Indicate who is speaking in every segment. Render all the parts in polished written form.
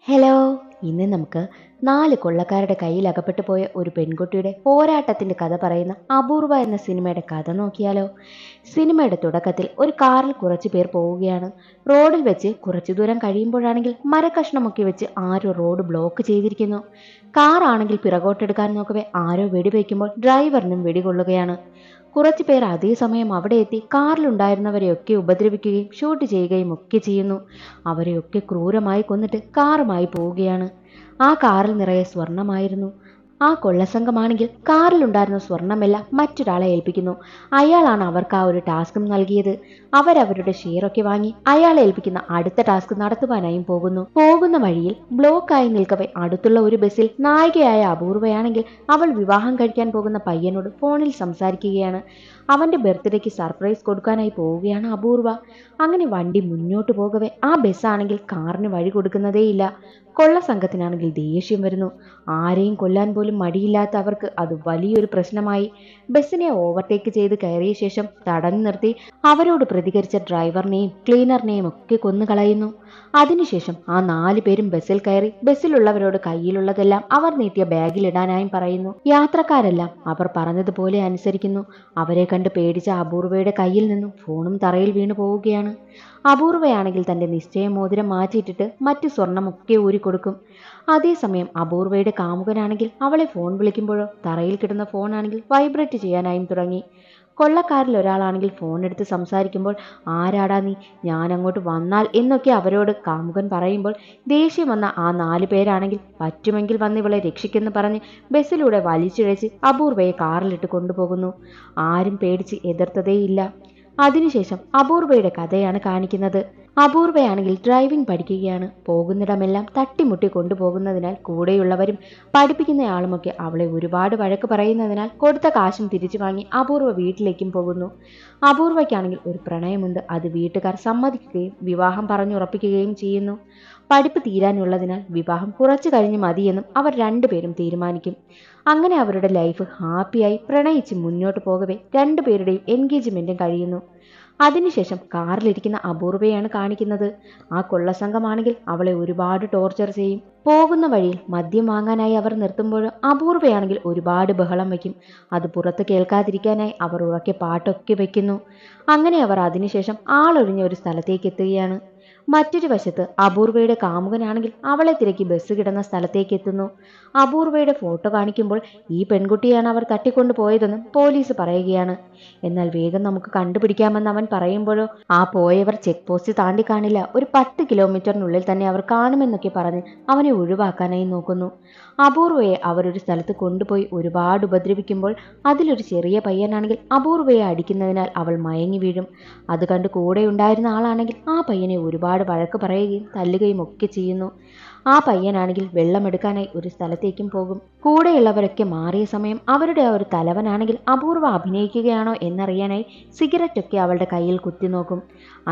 Speaker 1: Hello. ഇന്ന് നമുക്ക് 4 കൊള്ളക്കാരുടെ കയ്യിൽ അകപ്പെട്ടു പോയ ഒരു പെൺകുട്ടിയുടെ പോരാട്ടത്തിന്റെ കഥ പറയുന്ന അപൂർവ എന്ന സിനിമയുടെ കഥ നോക്കിയാലോ. സിനിമയുടെ തുടക്കത്തിൽ ഒരു കാറിൽ കുറച്ചു പേർ പോവുകയാണ്. റോഡിൽ വെച്ച് കുറച്ചു ദൂരം കഴിയുമ്പോഴാണെങ്കിൽ മരക്കഷ്ണമൊക്കെ വെച്ച് ആരോ റോഡ് ബ്ലോക്ക് ചെയ്തിരിക്കുന്നു. കാർ ആണെങ്കിൽ പിറകോട്ടെടുക്കാൻ നോക്കവേ ആരോ വെടിവെക്കുമ്പോൾ ഡ്രൈവറിനും വെടികൊള്ളുകയാണ്. കുറച്ചു പേർ അതേസമയം അവിടെ എത്തി കാറിലുണ്ടായിരുന്നവരെയൊക്കെ ഉപദ്രവിക്കുകയും ഷൂട്ട് ചെയ്യുകയും ഒക്കെ ചെയ്യുന്നു. അവരെയൊക്കെ ക്രൂരമായി കൊന്നിട്ട് കാറുമായി പോവുകയാണ്. ആ കാറിൽ നിറയെ സ്വർണമായിരുന്നു. ആ കൊള്ളസംഘമാണെങ്കിൽ കാറിലുണ്ടായിരുന്ന സ്വർണമെല്ലാം മറ്റൊരാളെ ഏൽപ്പിക്കുന്നു. അയാളാണ് അവർക്ക് ആ ഒരു ടാസ്കും നൽകിയത്. അവരവരുടെ ഷെയറൊക്കെ വാങ്ങി അയാളെ ഏൽപ്പിക്കുന്ന അടുത്ത ടാസ്ക് നടത്തുവാനായും പോകുന്ന വഴിയിൽ ബ്ലോക്കായി നിൽക്കവേ അടുത്തുള്ള ഒരു ബസ്സിൽ നായികയായ അപൂർവയാണെങ്കിൽ അവൾ വിവാഹം കഴിക്കാൻ പോകുന്ന പയ്യനോട് ഫോണിൽ സംസാരിക്കുകയാണ്. അവന്റെ ബർത്ത്ഡേക്ക് സർപ്രൈസ് കൊടുക്കാനായി പോവുകയാണ് അപൂർവ. അങ്ങനെ വണ്ടി മുന്നോട്ട് പോകവേ ആ ബസ്സാണെങ്കിൽ കാറിന് വഴി കൊടുക്കുന്നതേയില്ല. കൊള്ള സംഘത്തിനാണെങ്കിൽ ദേഷ്യം വരുന്നു. ആരെയും കൊല്ലാൻ പോലും മടിയില്ലാത്ത അവർക്ക് അത് വലിയൊരു പ്രശ്നമായി. ബസ്സിനെ ഓവർടേക്ക് ചെയ്ത് കയറിയ ശേഷം തടഞ്ഞു നിർത്തി അവരോട് പ്രതികരിച്ച ഡ്രൈവറിനെയും ക്ലീനറിനെയും ഒക്കെ കൊന്നുകളയുന്നു. അതിനുശേഷം ആ 4 പേരും ബസ്സിൽ കയറി ബസ്സിലുള്ളവരോട് കയ്യിലുള്ളതെല്ലാം അവർ നീട്ടിയ ബാഗിലിടാനായും പറയുന്നു. യാത്രക്കാരെല്ലാം അവർ പറഞ്ഞതുപോലെ അനുസരിക്കുന്നു. അവരെ കണ്ട് പേടിച്ച അപൂർവയുടെ കയ്യിൽ നിന്നും ഫോണും തറയിൽ വീണു പോവുകയാണ്. അപൂർവയാണെങ്കിൽ തന്റെ നിശ്ചയമോതിരം മാറ്റിയിട്ടിട്ട് മറ്റു സ്വർണമൊക്കെ ഊരിക്കൊടുക്കും. അതേസമയം അപൂർവയുടെ കാമുകനാണെങ്കിൽ അവളെ ഫോൺ വിളിക്കുമ്പോഴോ തറയിൽ കിടന്ന ഫോണാണെങ്കിൽ വൈബ്രേറ്റ് ചെയ്യാനായും തുടങ്ങി. കൊള്ളക്കാരിൽ ഒരാളാണെങ്കിൽ ഫോൺ എടുത്ത് സംസാരിക്കുമ്പോൾ ആരാടാ നീ, ഞാൻ അങ്ങോട്ട് വന്നാൽ എന്നൊക്കെ അവരോട് കാമുകൻ പറയുമ്പോൾ ദേഷ്യം വന്ന ആ 4 പേരാണെങ്കിൽ പറ്റുമെങ്കിൽ വന്ന് ഇവളെ രക്ഷിക്കെന്ന് പറഞ്ഞ് ബസ്സിലൂടെ വലിച്ചിഴച്ച് അപൂർവയെ കാറിലിട്ട് കൊണ്ടുപോകുന്നു. ആരും പേടിച്ച് എതിർത്തതേയില്ല. അതിനുശേഷം അപൂർവയുടെ കഥയാണ് കാണിക്കുന്നത്. അപൂർവയാണെങ്കിൽ ഡ്രൈവിംഗ് പഠിക്കുകയാണ്. പോകുന്നിടമെല്ലാം തട്ടിമുട്ടി കൊണ്ടുപോകുന്നതിനാൽ കൂടെയുള്ളവരും പഠിപ്പിക്കുന്നയാളുമൊക്കെ അവളെ ഒരുപാട് വഴക്ക് പറയുന്നതിനാൽ കൊടുത്ത കാശും തിരിച്ചു വാങ്ങി അപൂർവ വീട്ടിലേക്കും പോകുന്നു. അപൂർവയ്ക്കാണെങ്കിൽ ഒരു പ്രണയമുണ്ട്. അത് വീട്ടുകാർ സമ്മതിക്കുകയും വിവാഹം പറഞ്ഞുറപ്പിക്കുകയും ചെയ്യുന്നു. പഠിപ്പ് തീരാനുള്ളതിനാൽ വിവാഹം കുറച്ചു കഴിഞ്ഞ് മതിയെന്നും അവർ രണ്ടുപേരും തീരുമാനിക്കും. അങ്ങനെ അവരുടെ ലൈഫ് ഹാപ്പിയായി പ്രണയിച്ച് മുന്നോട്ട് പോകവേ രണ്ടുപേരുടെയും എൻഗേജ്മെന്റും കഴിയുന്നു. അതിനുശേഷം കാറിലിരിക്കുന്ന അപൂർവയാണ് കാണിക്കുന്നത്. ആ കൊള്ളസംഘമാണെങ്കിൽ അവളെ ഒരുപാട് ടോർച്ചർ ചെയ്യും. പോകുന്ന വഴിയിൽ മദ്യം വാങ്ങാനായി അവർ നിർത്തുമ്പോഴും അപൂർവയാണെങ്കിൽ ഒരുപാട് ബഹളം വയ്ക്കും. അത് പുറത്ത് കേൾക്കാതിരിക്കാനായി അവർ ഉറക്കെ പാട്ടൊക്കെ വെക്കുന്നു. അങ്ങനെ അവർ അതിനുശേഷം ആളൊഴിഞ്ഞ ഒരു സ്ഥലത്തേക്ക് എത്തുകയാണ്. മറ്റൊരു വശത്ത് അപൂർവയുടെ കാമുകനാണെങ്കിൽ അവളെ തിരക്കി ബസ് കിടന്ന സ്ഥലത്തേക്ക് എത്തുന്നു. അപൂർവയുടെ ഫോട്ടോ കാണിക്കുമ്പോൾ ഈ പെൺകുട്ടിയാണ് അവർ തട്ടിക്കൊണ്ടു പോയതെന്നും പോലീസ് പറയുകയാണ്. എന്നാൽ വേഗം നമുക്ക് കണ്ടുപിടിക്കാമെന്ന് അവൻ പറയുമ്പോഴോ ആ പോയവർ ചെക്ക് പോസ്റ്റ് താണ്ടി കാണില്ല, ഒരു 10 കിലോമീറ്ററിനുള്ളിൽ തന്നെ അവർ കാണുമെന്നൊക്കെ പറഞ്ഞ് അവനെ ഒഴിവാക്കാനായി നോക്കുന്നു. അപൂർവയെ അവരൊരു സ്ഥലത്ത് കൊണ്ടുപോയി ഒരുപാട് ഉപദ്രവിക്കുമ്പോൾ അതിലൊരു ചെറിയ പയ്യനാണെങ്കിൽ അപൂർവയെ അടിക്കുന്നതിനാൽ അവൾ മയങ്ങി വീഴും. അത് കണ്ട് കൂടെ ഉണ്ടായിരുന്ന ആളാണെങ്കിൽ ആ പയ്യനെ ഒരുപാട് വഴക്ക് പറയുകയും തല്ലുകയും ഒക്കെ ചെയ്യുന്നു. ആ പയ്യനാണെങ്കിൽ വെള്ളമെടുക്കാനായി ഒരു സ്ഥലത്തേക്കും പോകും. കൂടെയുള്ളവരൊക്കെ മാറിയ സമയം അവരുടെ ആ ഒരു തലവനാണെങ്കിൽ അപൂർവ അഭിനയിക്കുകയാണോ എന്നറിയാനായി സിഗരറ്റൊക്കെ അവളുടെ കയ്യിൽ കുത്തി നോക്കും.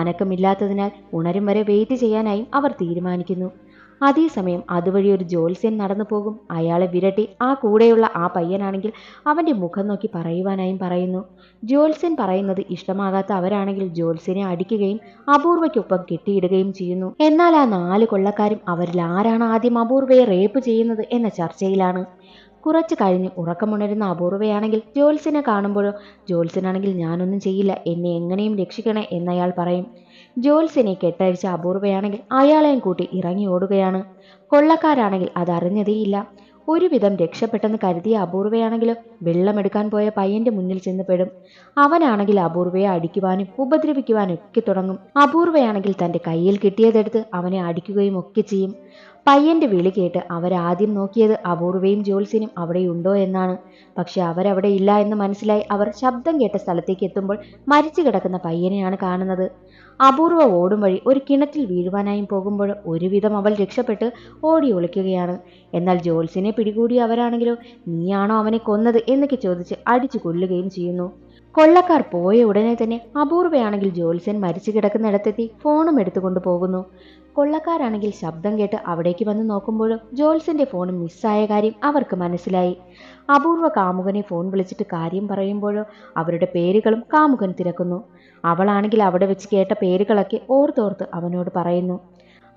Speaker 1: അനക്കമില്ലാത്തതിനാൽ ഉണരും വരെ വെയിറ്റ് ചെയ്യാനായും അവർ തീരുമാനിക്കുന്നു. അതേസമയം അതുവഴി ഒരു ജ്യോത്സ്യൻ നടന്നു പോകും. അയാളെ വിരട്ടി ആ കൂടെയുള്ള ആ പയ്യനാണെങ്കിൽ അവന്റെ മുഖം നോക്കി പറയുവാനായും പറയുന്നു. ജ്യോത്സ്യൻ പറയുന്നത് ഇഷ്ടമാകാത്ത അവരാണെങ്കിൽ ജ്യോത്സ്യനെ അടിക്കുകയും അപൂർവയ്ക്കൊപ്പം കെട്ടിയിടുകയും ചെയ്യുന്നു. എന്നാൽ ആ 4 കൊള്ളക്കാരും അവരിൽ ആരാണ് ആദ്യം അപൂർവയെ റേപ്പ് ചെയ്യുന്നത് എന്ന ചർച്ചയിലാണ്. കുറച്ചു കഴിഞ്ഞ് ഉറക്കമുണരുന്ന അപൂർവയാണെങ്കിൽ ജ്യോത്സ്യനെ കാണുമ്പോഴോ ജ്യോത്സ്യനാണെങ്കിൽ ഞാനൊന്നും ചെയ്യില്ല, എന്നെ എങ്ങനെയും രക്ഷിക്കണേ എന്നയാൾ പറയും. ജ്യോത്സ്യനെ കെട്ടഴിച്ച അപൂർവയാണെങ്കിൽ അയാളെയും കൂട്ടി ഇറങ്ങി ഓടുകയാണ്. കൊള്ളക്കാരാണെങ്കിൽ അതറിഞ്ഞതേയില്ല. ഒരുവിധം രക്ഷപ്പെട്ടെന്ന് കരുതിയ അപൂർവയാണെങ്കിലോ വെള്ളമെടുക്കാൻ പോയ പയ്യന്റെ മുന്നിൽ ചെന്ന് പെടും. അവനാണെങ്കിൽ അപൂർവയെ അടിക്കുവാനും ഉപദ്രവിക്കുവാനും ഒക്കെ തുടങ്ങും. അപൂർവയാണെങ്കിൽ തന്റെ കയ്യിൽ കിട്ടിയതെടുത്ത് അവനെ അടിക്കുകയും ഒക്കെ ചെയ്യും. പയ്യന്റെ വിളി കേട്ട് അവരാദ്യം നോക്കിയത് അപൂർവയും ജ്യോത്സ്യനും അവിടെയുണ്ടോ എന്നാണ്. പക്ഷെ അവരവിടെ ഇല്ല എന്ന് മനസ്സിലായി അവർ ശബ്ദം കേട്ട സ്ഥലത്തേക്ക് എത്തുമ്പോൾ മരിച്ചു കിടക്കുന്ന പയ്യനെയാണ് കാണുന്നത്. അപൂർവ ഓടും വഴി ഒരു കിണറ്റിൽ വീഴുവാനായും പോകുമ്പോൾ ഒരുവിധം അവൾ രക്ഷപ്പെട്ട് ഓടി ഒളിക്കുകയാണ്. എന്നാൽ ജ്യോത്സ്യനെ പിടികൂടി അവരാണെങ്കിലോ നീയാണോ അവനെ കൊന്നത് എന്നൊക്കെ ചോദിച്ച് അടിച്ചു കൊല്ലുകയും ചെയ്യുന്നു. കൊള്ളക്കാർ പോയ ഉടനെ തന്നെ അപൂർവയാണെങ്കിൽ ജ്യോത്സ്യൻ മരിച്ചു കിടക്കുന്നിടത്തെത്തി ഫോണും എടുത്തുകൊണ്ട് പോകുന്നു. കൊള്ളക്കാരാണെങ്കിൽ ശബ്ദം കേട്ട് അവിടേക്ക് വന്ന് നോക്കുമ്പോഴും ജ്യോത്സ്യന്റെ ഫോൺ മിസ്സായ കാര്യം അവർക്ക് മനസ്സിലായി. അപൂർവ കാമുകനെ ഫോൺ വിളിച്ചിട്ട് കാര്യം പറയുമ്പോഴോ അവരുടെ പേരുകളും കാമുകൻ തിരക്കുന്നു. അവളാണെങ്കിൽ അവിടെ വെച്ച് കേട്ട പേരുകളൊക്കെ ഓർത്തോർത്ത് അവനോട് പറയുന്നു.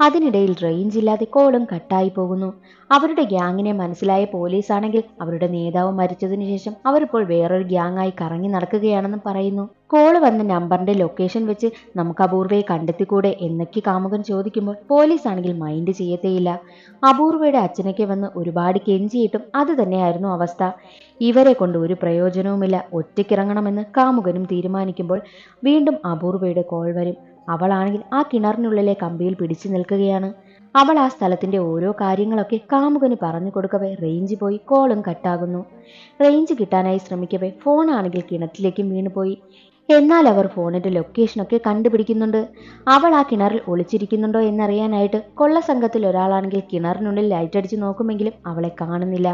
Speaker 1: അതിനിടയിൽ റേഞ്ച് ഇല്ലാതെ കോളും കട്ടായി പോകുന്നു. അവരുടെ ഗ്യാങ്ങിനെ മനസ്സിലായ പോലീസാണെങ്കിൽ അവരുടെ നേതാവ് മരിച്ചതിനു ശേഷം അവരിപ്പോൾ വേറൊരു ഗ്യാങ്ങായി കറങ്ങി നടക്കുകയാണെന്നും പറയുന്നു. കോള് വന്ന നമ്പറിന്റെ ലൊക്കേഷൻ വെച്ച് നമുക്ക് അപൂർവയെ കണ്ടെത്തിക്കൂടെ എന്നൊക്കെ കാമുകൻ ചോദിക്കുമ്പോൾ പോലീസ് ആണെങ്കിൽ മൈൻഡ് ചെയ്യത്തേയില്ല. അപൂർവയുടെ അച്ഛനൊക്കെ വന്ന് ഒരുപാട് കെഞ്ചിയിട്ടും അത് തന്നെയായിരുന്നു അവസ്ഥ. ഇവരെ കൊണ്ട് ഒരു പ്രയോജനവുമില്ല, ഒറ്റയ്ക്കിറങ്ങണമെന്ന് കാമുകനും തീരുമാനിക്കുമ്പോൾ വീണ്ടും അപൂർവയുടെ കോൾ വരും. അവളാണെങ്കിൽ ആ കിണറിനുള്ളിലെ കമ്പിയിൽ പിടിച്ചു നിൽക്കുകയാണ്. അവൾ ആ സ്ഥലത്തിന്റെ ഓരോ കാര്യങ്ങളൊക്കെ കാമുകന് പറഞ്ഞു കൊടുക്കവേ റേഞ്ച് പോയി കോളും കട്ടാകുന്നു. റേഞ്ച് കിട്ടാനായി ശ്രമിക്കവേ ഫോണാണെങ്കിൽ കിണറ്റിലേക്കും വീണുപോയി. എന്നാൽ അവർ ഫോണിന്റെ ലൊക്കേഷനൊക്കെ കണ്ടുപിടിക്കുന്നുണ്ട്. അവൾ ആ കിണറിൽ ഒളിച്ചിരിക്കുന്നുണ്ടോ എന്നറിയാനായിട്ട് കൊള്ള സംഘത്തിൽ ഒരാളാണെങ്കിൽ കിണറിനുള്ളിൽ ലൈറ്റ് അടിച്ച് നോക്കുമെങ്കിലും അവളെ കാണുന്നില്ല.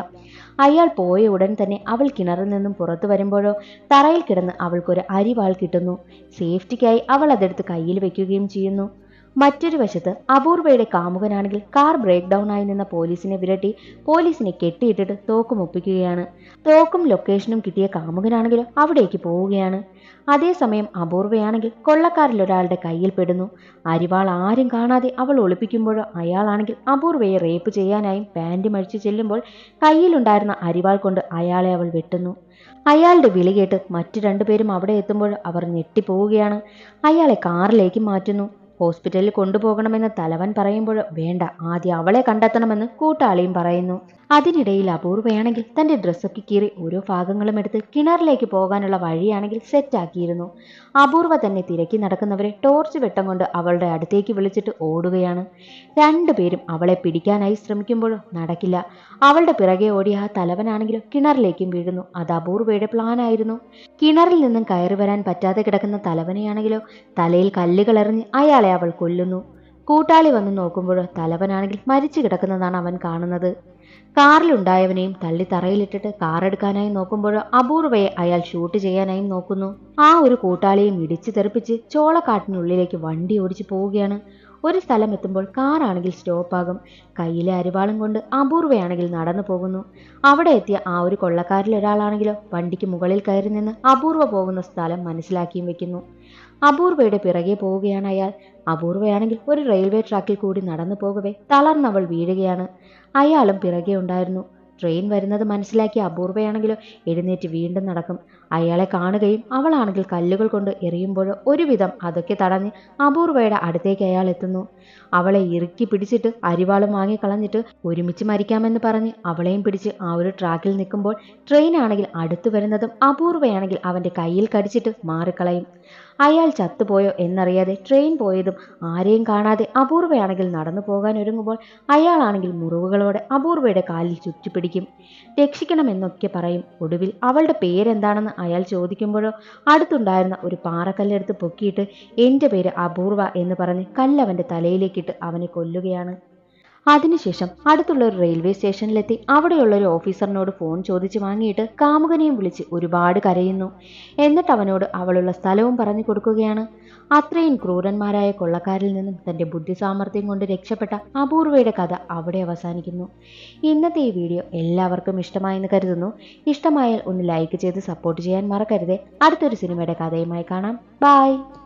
Speaker 1: അയാൾ പോയ ഉടൻ തന്നെ അവൾ കിണറിൽ നിന്നും പുറത്തു വരുമ്പോഴോ തറയിൽ കിടന്ന് അവൾക്കൊരു അരിവാൾ കിട്ടുന്നു. സേഫ്റ്റിക്കായി അവൾ അതെടുത്ത് കയ്യിൽ വെക്കുകയും ചെയ്യുന്നു. മറ്റൊരു വശത്ത് അപൂർവയുടെ കാമുകനാണെങ്കിൽ കാർ ബ്രേക്ക് ഡൗൺ ആയി നിന്ന പോലീസിനെ വിരട്ടി പോലീസിനെ കെട്ടിയിട്ടിട്ട് തോക്കും ഒപ്പിക്കുകയാണ്. തോക്കും ലൊക്കേഷനും കിട്ടിയ കാമുകനാണെങ്കിലും അവിടേക്ക് പോവുകയാണ്. അതേസമയം അപൂർവയാണെങ്കിൽ കൊള്ളക്കാരിൽ ഒരാളുടെ കയ്യിൽ പെടുന്നു. അരിവാൾ ആരും കാണാതെ അവൾ ഒളിപ്പിക്കുമ്പോഴോ അയാളാണെങ്കിൽ അപൂർവയെ റേപ്പ് ചെയ്യാനായും പാൻറ് മഴിച്ചു ചെല്ലുമ്പോൾ കയ്യിലുണ്ടായിരുന്ന അരിവാൾ കൊണ്ട് അയാളെ അവൾ വെട്ടുന്നു. അയാളുടെ വിളി കേട്ട് മറ്റു രണ്ടുപേരും അവിടെ എത്തുമ്പോൾ അവർ ഞെട്ടിപ്പോവുകയാണ്. അയാളെ കാറിലേക്ക് മാറ്റുന്നു. ഹോസ്പിറ്റലിൽ കൊണ്ടുപോകണമെന്ന് തലവൻ പറയുമ്പോൾ വേണ്ട, ആദ്യം അവളെ കണ്ടെത്തണമെന്ന് കൂട്ടാളിയും പറയുന്നു. അതിനിടയിൽ അപൂർവയാണെങ്കിൽ തന്റെ ഡ്രസ്സൊക്കെ കീറി ഓരോ ഭാഗങ്ങളും എടുത്ത് കിണറിലേക്ക് പോകാനുള്ള വഴിയാണെങ്കിൽ സെറ്റാക്കിയിരുന്നു. അപൂർവ തന്നെ തിരക്കി നടക്കുന്നവരെ ടോർച്ച് വെട്ടം കൊണ്ട് അവളുടെ അടുത്തേക്ക് വിളിച്ചിട്ട് ഓടുകയാണ്. രണ്ടുപേരും അവളെ പിടിക്കാനായി ശ്രമിക്കുമ്പോഴും നടക്കില്ല. അവളുടെ പിറകെ ഓടിയ ആ തലവനാണെങ്കിലും കിണറിലേക്കും വീഴുന്നു. അത് അപൂർവയുടെ പ്ലാനായിരുന്നു. കിണറിൽ നിന്നും കയറി വരാൻ പറ്റാതെ കിടക്കുന്ന തലവനെയാണെങ്കിലോ തലയിൽ കല്ലുകൾ എറിഞ്ഞ് അയാളെ അവൾ കൊല്ലുന്നു. കൂട്ടാളി വന്ന് നോക്കുമ്പോഴോ തലവനാണെങ്കിൽ മരിച്ചു കിടക്കുന്നതാണ് അവൻ കാണുന്നത്. കാറിലുണ്ടായവനെയും തള്ളി തറയിലിട്ടിട്ട് കാറെടുക്കാനായി നോക്കുമ്പോഴോ അപൂർവയെ അയാൾ ഷൂട്ട് ചെയ്യാനായി നോക്കുന്നു. ആ ഒരു കൂട്ടാളിയെയും ഇടിച്ചു തെറിപ്പിച്ച് ചോളക്കാട്ടിനുള്ളിലേക്ക് വണ്ടി ഓടിച്ചു പോവുകയാണ്. ഒരു സ്ഥലം എത്തുമ്പോൾ കാറാണെങ്കിൽ സ്റ്റോപ്പാകും. കയ്യിലെ അരിവാളും കൊണ്ട് അപൂർവയാണെങ്കിൽ നടന്നു പോകുന്നു. അവിടെ എത്തിയ ആ ഒരു കൊള്ളക്കാരിൽ ഒരാളാണെങ്കിലോ വണ്ടിക്ക് മുകളിൽ കയറി നിന്ന് അപൂർവ പോകുന്ന സ്ഥലം മനസ്സിലാക്കിയും വെക്കുന്നു. അപൂർവയുടെ പിറകെ പോവുകയാണ് അയാൾ. അപൂർവയാണെങ്കിൽ ഒരു റെയിൽവേ ട്രാക്കിൽ കൂടി നടന്നു പോകവേ തളർന്നവൾ വീഴുകയാണ്. അയാളും പിറകെ ഉണ്ടായിരുന്നു. ട്രെയിൻ വരുന്നത് മനസ്സിലാക്കിയ അപൂർവയാണെങ്കിലോ എഴുന്നേറ്റ് വീണ്ടും നടക്കും. അയാളെ കാണുകയും അവളാണെങ്കിൽ കല്ലുകൾ കൊണ്ട് എറിയുമ്പോഴോ ഒരുവിധം അതൊക്കെ തടഞ്ഞ് അപൂർവയുടെ അടുത്തേക്ക് അയാൾ എത്തുന്നു. അവളെ ഇറുക്കി പിടിച്ചിട്ട് അരിവാളും വാങ്ങിക്കളഞ്ഞിട്ട് ഒരുമിച്ച് മരിക്കാമെന്ന് പറഞ്ഞ് അവളെയും പിടിച്ച് ആ ഒരു ട്രാക്കിൽ നിൽക്കുമ്പോൾ ട്രെയിൻ ആണെങ്കിൽ അടുത്തു വരുന്നതും അപൂർവയാണെങ്കിൽ അവന്റെ കയ്യിൽ കടിച്ചിട്ട് മാറിക്കളയും. അയാൾ ചത്തുപോയോ എന്നറിയാതെ ട്രെയിൻ പോയതും ആരെയും കാണാതെ അപൂർവയാണെങ്കിൽ നടന്നു പോകാൻ ഒരുങ്ങുമ്പോൾ അയാളാണെങ്കിൽ മുറിവുകളോടെ അപൂർവയുടെ കാലിൽ ചുറ്റിപ്പിടിക്കും. രക്ഷിക്കണമെന്നൊക്കെ പറയും. ഒടുവിൽ അവളുടെ പേരെന്താണെന്ന് അയാൾ ചോദിക്കുമ്പോഴോ അടുത്തുണ്ടായിരുന്ന ഒരു പാറക്കല്ലെടുത്ത് പൊക്കിയിട്ട് എൻ്റെ പേര് അപൂർവ എന്ന് പറഞ്ഞ് കല്ലവന്റെ തലയിലേക്കിട്ട് അവനെ കൊല്ലുകയാണ്. അതിനുശേഷം അടുത്തുള്ള ഒരു റെയിൽവേ സ്റ്റേഷനിലെത്തി അവിടെയുള്ള ഒരു ഓഫീസറിനോട് ഫോൺ ചോദിച്ചു വാങ്ങിയിട്ട് കാമുകനെയും വിളിച്ച് ഒരുപാട് കരയുന്നു. എന്നിട്ട് അവനോട് അവളുള്ള സ്ഥലവും പറഞ്ഞു കൊടുക്കുകയാണ്. അത്രയും ക്രൂരന്മാരായ കൊള്ളക്കാരിൽ നിന്നും തന്റെ ബുദ്ധി സാമർഥ്യം കൊണ്ട് രക്ഷപ്പെട്ട അപൂർവയുടെ കഥ അവിടെ അവസാനിക്കുന്നു. ഇന്നത്തെ ഈ വീഡിയോ എല്ലാവർക്കും ഇഷ്ടമായെന്ന് കരുതുന്നു. ഇഷ്ടമായാൽ ഒന്ന് ലൈക്ക് ചെയ്ത് സപ്പോർട്ട് ചെയ്യാൻ മറക്കരുതേ. അടുത്തൊരു സിനിമയുടെ കഥയുമായി കാണാം. ബൈ.